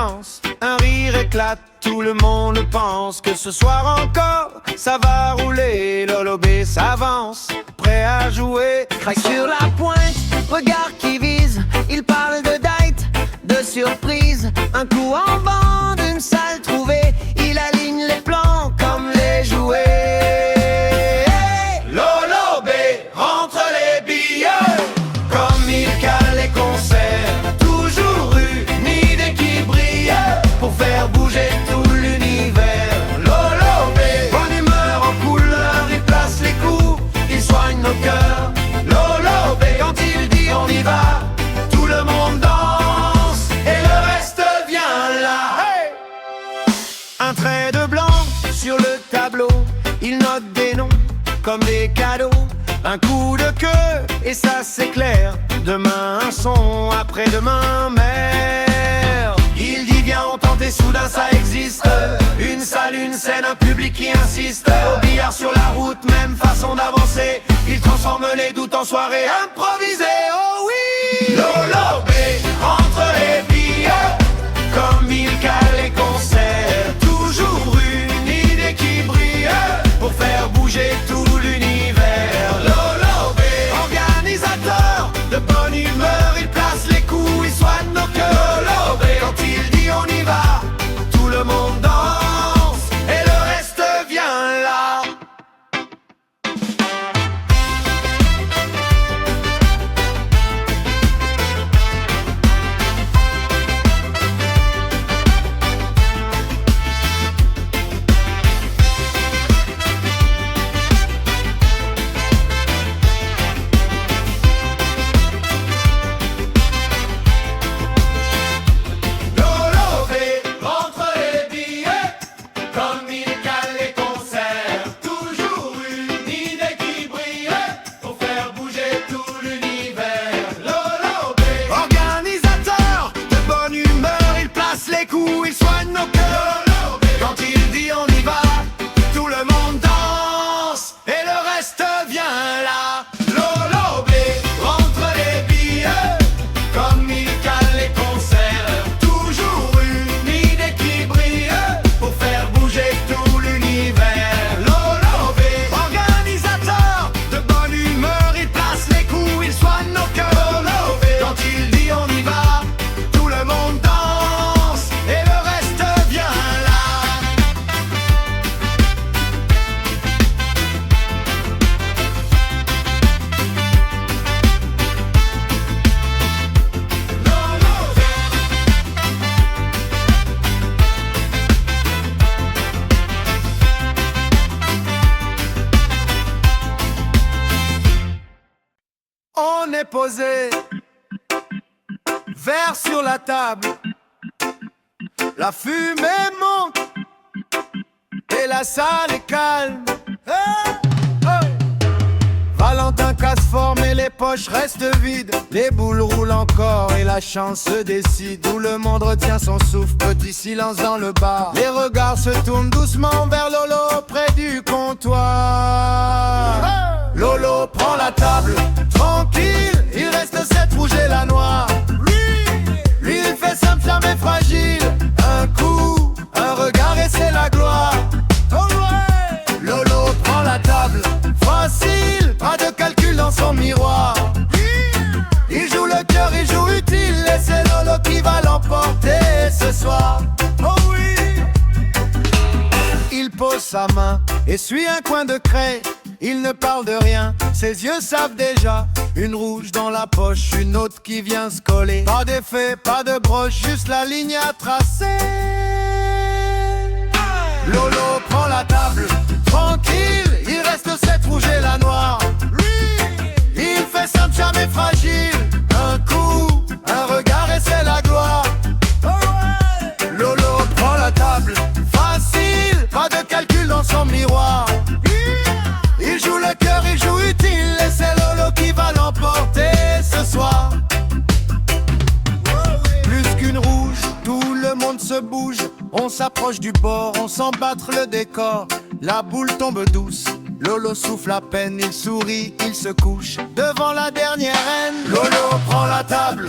l'ambiance, un rire éclate, tout le monde pense que ce soir encore, ça va rouler. Lolo B s'avance, prêt à jouer. Craque sur la pointe, regard qui vise. Il parle de date, de surprise. Un coup en bande, une salle trouvée. Il aligne les plans comme les jouets. Lolo B rentre les billets, comme il cale les concerts. Toujours une idée qui brille, pour faire bouger tout l'univers. Lolo B, bonne humeur en couleur, il place les coups, il soigne nos cœurs. Lolo B, quand il dit on y va, tout le monde danse, et le reste vient là. Hey! Un trait de blanc sur le tableau, il note des noms comme des cadeaux. Un coup de queue et ça s'éclaire. Demain un son, après-demain mer. Il dit viens on tente et soudain ça existe. Une salle, une scène, un public qui insiste. Au billard sur la route, même façon d'avancer. Il transforme les doutes en soirée improvisée. Oh oui, Lolo B rentre les billets, comme il cale les concerts. Toujours une idée qui brille, pour faire bouger tout l'univers. Lolo B, organisateur de bonne humeur, il place les coups, il soigne nos cœurs. Lolo B, quand il dit on y va, tout le monde danse, et le reste vient là. Lolo B rentre les billets, comme il cale les concerts. Toujours une idée qui brille, pour faire bouger tout l'univers. Lolo B, organisateur de bonne humeur, il place les coups, il soigne nos cœurs. Lolo B, quand il dit on y va, tout le monde danse, et le reste vient là. Lolo B rentre les billets, comme il cale les concerts. Toujours une idée qui brille, pour faire bouger tout l'univers. Lolo B, organisateur de bonne humeur, il place les coups, il soigne nos cœurs. Lolo B, quand il dit on y va, tout le monde danse, et le reste vient là. On est posé, verre sur la table, la fumée monte et la salle est calme. Hey, hey. Valentin casse forme et les poches restent vides. Les boules roulent encore et la chance se décide. Tout le monde retient son souffle, petit silence dans le bar. Les regards se tournent doucement vers Lolo près du comptoir. Lolo prend la table, tranquille, il reste 7 rouges et la noire. Lui il fait simple jamais fragile, un coup, un regard et c'est la gloire. Lolo prend la table, facile, pas de calcul dans son miroir. Il joue le cœur, il joue utile, et c'est Lolo qui va l'emporter ce soir. Oh oui. Il pose sa main, essuie un coin de craie. Il ne parle de rien, ses yeux savent déjà. Une rouge dans la poche, une autre qui vient se coller. Pas d'effet, pas de broche, juste la ligne à tracer. Lolo prend la table, tranquille, il reste 7 rouges et la noire. Il fait simple, jamais fragile, un coup, un regard et c'est la gloire. Lolo prend la table, facile, pas de calcul dans son miroir. Il joue le cœur, il joue utile, et c'est Lolo qui va l'emporter ce soir. Plus qu'une rouge, tout le monde se bouge. On s'approche du bord, on sent battre le décor. La boule tombe douce, Lolo souffle à peine, il sourit, il se couche devant la dernière reine. Lolo prend la table,